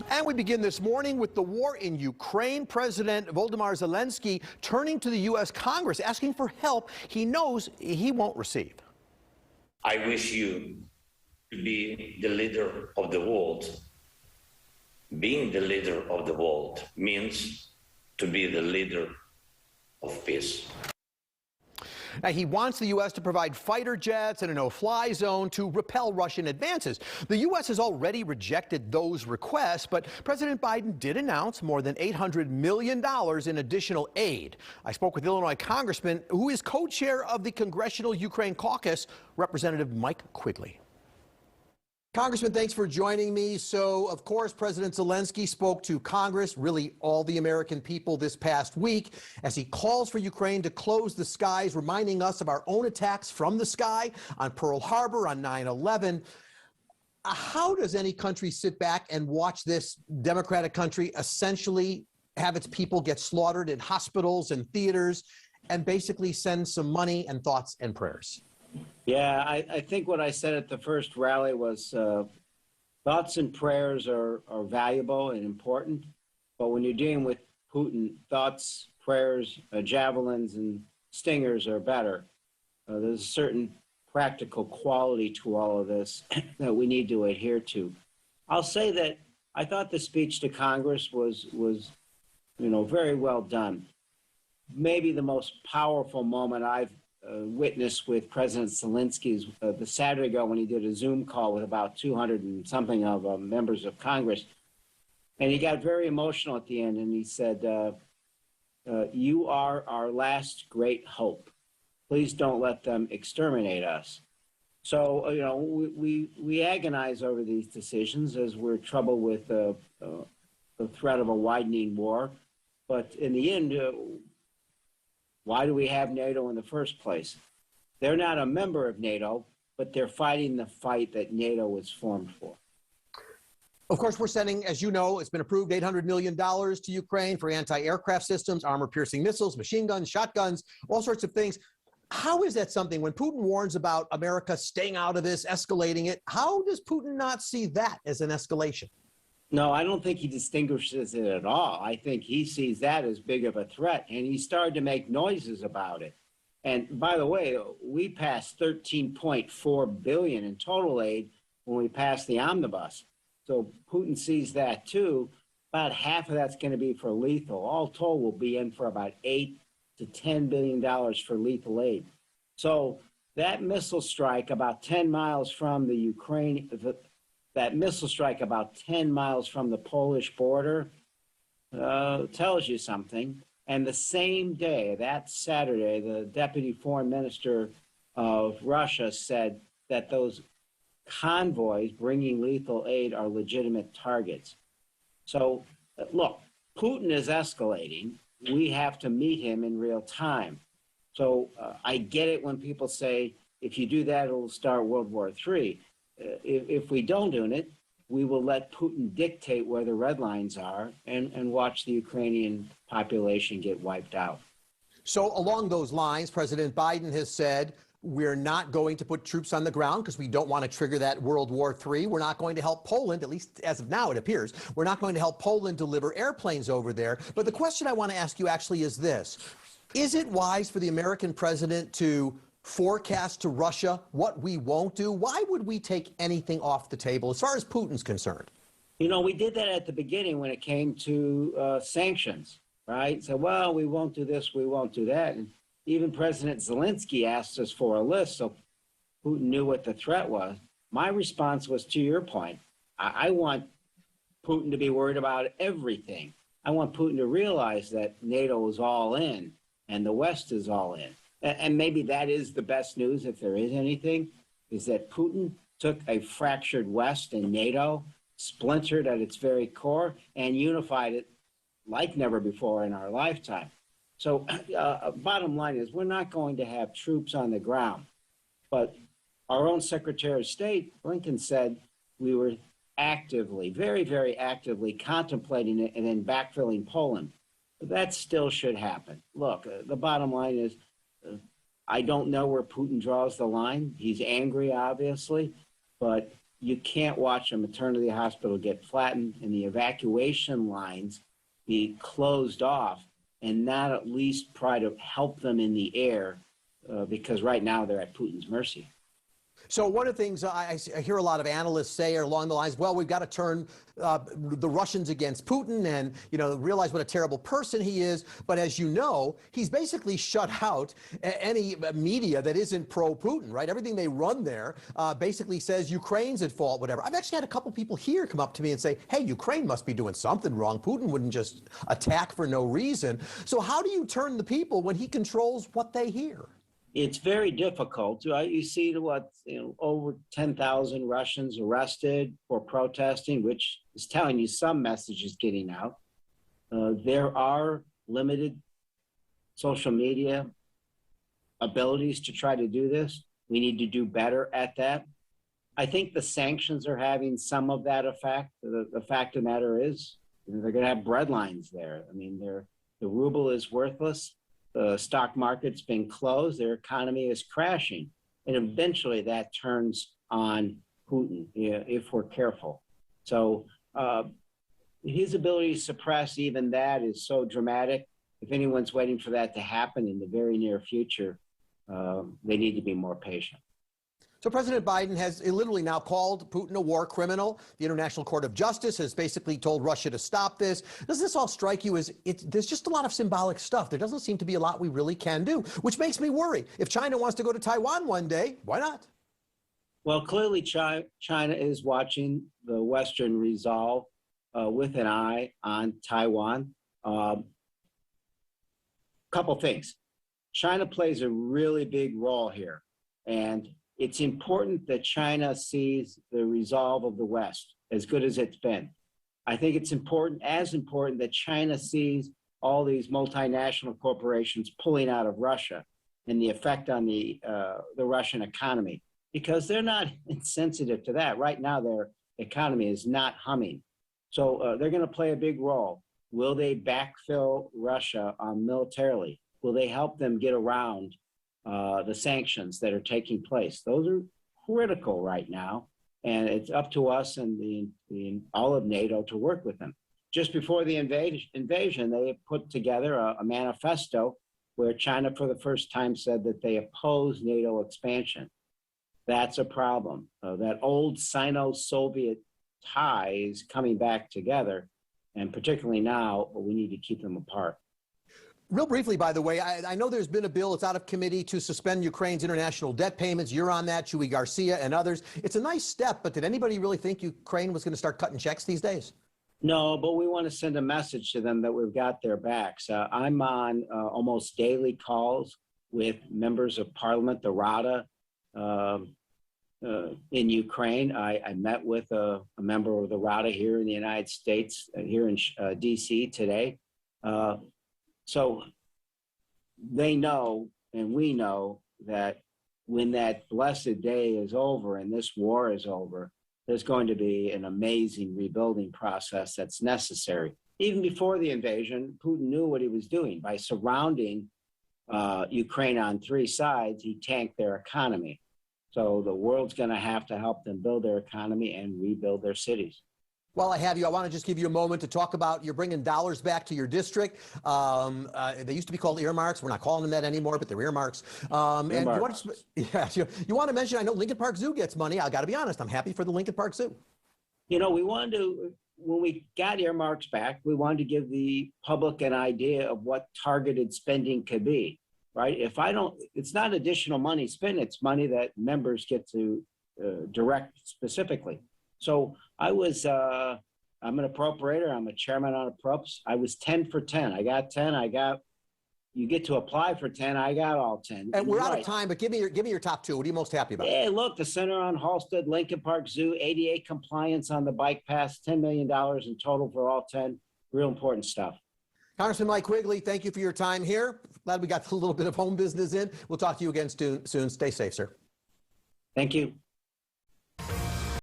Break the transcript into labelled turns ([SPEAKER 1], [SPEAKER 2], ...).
[SPEAKER 1] And we begin this morning with the war in Ukraine. President Volodymyr Zelensky turning to the U.S. Congress, asking for help he knows he won't receive.
[SPEAKER 2] I wish you to be the leader of the world. Being the leader of the world means to be the leader of peace.
[SPEAKER 1] Now, he wants the U.S. to provide fighter jets and a no-fly zone to repel Russian advances. The U.S. has already rejected those requests, but President Biden did announce more than $800 million in additional aid. I spoke with Illinois Congressman, who is co-chair of the Congressional Ukraine Caucus, Representative Mike Quigley. Congressman, thanks for joining me. So, of course, President Zelensky spoke to Congress, really all the American people, this past week, as he calls for Ukraine to close the skies, reminding us of our own attacks from the sky on Pearl Harbor, on 9/11. How does any country sit back and watch this democratic country essentially have its people get slaughtered in hospitals and theaters and basically send some money and thoughts and prayers?
[SPEAKER 3] Yeah, I think what I said at the first rally was thoughts and prayers are valuable and important, but when you're dealing with Putin, thoughts, prayers, javelins, and stingers are better. There's a certain practical quality to all of this that we need to adhere to. I'll say that I thought the speech to Congress was very well done. Maybe the most powerful moment I've witnessed with President Zelensky's the Saturday ago when he did a Zoom call with about 200 and something of members of Congress. And he got very emotional at the end, and he said, you are our last great hope. Please don't let them exterminate us. So, we agonize over these decisions as we're troubled with the threat of a widening war. But in the end, why do we have NATO in the first place? They're not a member of NATO, but they're fighting the fight that NATO was formed for.
[SPEAKER 1] Of course, we're sending, as you know, it's been approved $800 million to Ukraine for anti-aircraft systems, armor-piercing missiles, machine guns, shotguns, all sorts of things. How is that something, when Putin warns about America staying out of this, escalating it, how does Putin not see that as an escalation?
[SPEAKER 3] No, I don't think he distinguishes it at all. I think he sees that as big of a threat, and he started to make noises about it. And by the way, we passed $13.4 billion in total aid when we passed the omnibus. So Putin sees that too. About half of that's going to be for lethal. All told, we'll be in for about $8 to $10 billion for lethal aid. So that missile strike about 10 miles from the Ukraine, that missile strike about 10 miles from the Polish border tells you something. And the same day, that Saturday, the deputy foreign minister of Russia said that those convoys bringing lethal aid are legitimate targets. So, look, Putin is escalating. We have to meet him in real time. So I get it when people say, if you do that, it'll start World War III. If we don't do it, we will let Putin dictate where the red lines are and watch the Ukrainian population get wiped out.
[SPEAKER 1] So along those lines, President Biden has said, we're not going to put troops on the ground because we don't want to trigger that World War III. We're not going to help Poland, at least as of now it appears. We're not going to help Poland deliver airplanes over there. But the question I want to ask you actually is this. Is it wise for the American president to forecast to Russia what we won't do? Why would we take anything off the table as far as Putin's concerned?
[SPEAKER 3] We did that at the beginning when it came to sanctions, right? So, well, we won't do this, we won't do that. And even President Zelensky asked us for a list, so Putin knew what the threat was. My response was, to your point, I want Putin to be worried about everything. I want Putin to realize that NATO is all in and the West is all in. And maybe that is the best news, if there is anything, is that Putin took a fractured West and NATO, splintered at its very core, and unified it like never before in our lifetime. So bottom line is, we're not going to have troops on the ground. But our own Secretary of State, Blinken, said we were actively, very, very actively contemplating it and then backfilling Poland. But that still should happen. Look, the bottom line is, I don't know where Putin draws the line. He's angry, obviously, but you can't watch a maternity hospital get flattened and the evacuation lines be closed off and not at least try to help them in the air because right now they're at Putin's mercy.
[SPEAKER 1] So one of the things I hear a lot of analysts say are along the lines, well, we've got to turn the Russians against Putin and, realize what a terrible person he is. But as you know, he's basically shut out any media that isn't pro-Putin, right? Everything they run there basically says Ukraine's at fault, whatever. I've actually had a couple people here come up to me and say, hey, Ukraine must be doing something wrong. Putin wouldn't just attack for no reason. So how do you turn the people when he controls what they hear?
[SPEAKER 3] It's very difficult. You see over 10,000 Russians arrested for protesting, which is telling you some messages getting out. There are limited social media abilities to try to do this. We need to do better at that. I think the sanctions are having some of that effect. The fact of the matter is, they're going to have breadlines there. I mean, the ruble is worthless. The stock market's been closed. Their economy is crashing. And eventually that turns on Putin if we're careful. So his ability to suppress even that is so dramatic. If anyone's waiting for that to happen in the very near future, they need to be more patient.
[SPEAKER 1] So President Biden has literally now called Putin a war criminal. The International Court of Justice has basically told Russia to stop this. Does this all strike you as there's just a lot of symbolic stuff? There doesn't seem to be a lot we really can do, which makes me worry. If China wants to go to Taiwan one day, why not?
[SPEAKER 3] Well, clearly China is watching the Western resolve with an eye on Taiwan. Couple things. China plays a really big role here. And it's important that China sees the resolve of the West, as good as it's been. I think it's important that China sees all these multinational corporations pulling out of Russia and the effect on the Russian economy, because they're not insensitive to that. Right now, their economy is not humming. So they're going to play a big role. Will they backfill Russia militarily? Will they help them get around the sanctions that are taking place? Those are critical right now, and it's up to us and all of NATO to work with them. Just before the invasion, they put together a manifesto where China for the first time said that they oppose NATO expansion. That's a problem. That old Sino-Soviet tie is coming back together, and particularly now, we need to keep them apart.
[SPEAKER 1] Real briefly, by the way, I know there's been a bill, it's out of committee, to suspend Ukraine's international debt payments. You're on that, Chuy Garcia and others. It's a nice step, but did anybody really think Ukraine was going to start cutting checks these days?
[SPEAKER 3] No, but we want to send a message to them that we've got their backs. I'm on almost daily calls with members of parliament, the Rada, in Ukraine. I met with a member of the Rada here in the United States, here in D.C. today. So they know, and we know, that when that blessed day is over and this war is over, there's going to be an amazing rebuilding process that's necessary. Even before the invasion, Putin knew what he was doing. By surrounding Ukraine on three sides, he tanked their economy. So the world's going to have to help them build their economy and rebuild their cities.
[SPEAKER 1] While I have you, I want to just give you a moment to talk about you're bringing dollars back to your district. They used to be called earmarks. We're not calling them that anymore, but they're earmarks. And you want to mention, I know Lincoln Park Zoo gets money. I got to be honest, I'm happy for the Lincoln Park Zoo.
[SPEAKER 3] We wanted to, when we got earmarks back, we wanted to give the public an idea of what targeted spending could be, right? It's not additional money spent, it's money that members get to direct specifically. So I'm an appropriator. I'm a chairman on approps. I was 10 for 10. I got 10. You get to apply for 10. I got all 10.
[SPEAKER 1] And we're out of time, but give me your top two. What are you most happy about?
[SPEAKER 3] Yeah, look, the Center on Halsted, Lincoln Park Zoo, ADA compliance on the bike paths, $10 million in total for all 10. Real important stuff.
[SPEAKER 1] Congressman Mike Quigley, thank you for your time here. Glad we got a little bit of home business in. We'll talk to you again soon. Stay safe, sir.
[SPEAKER 3] Thank you.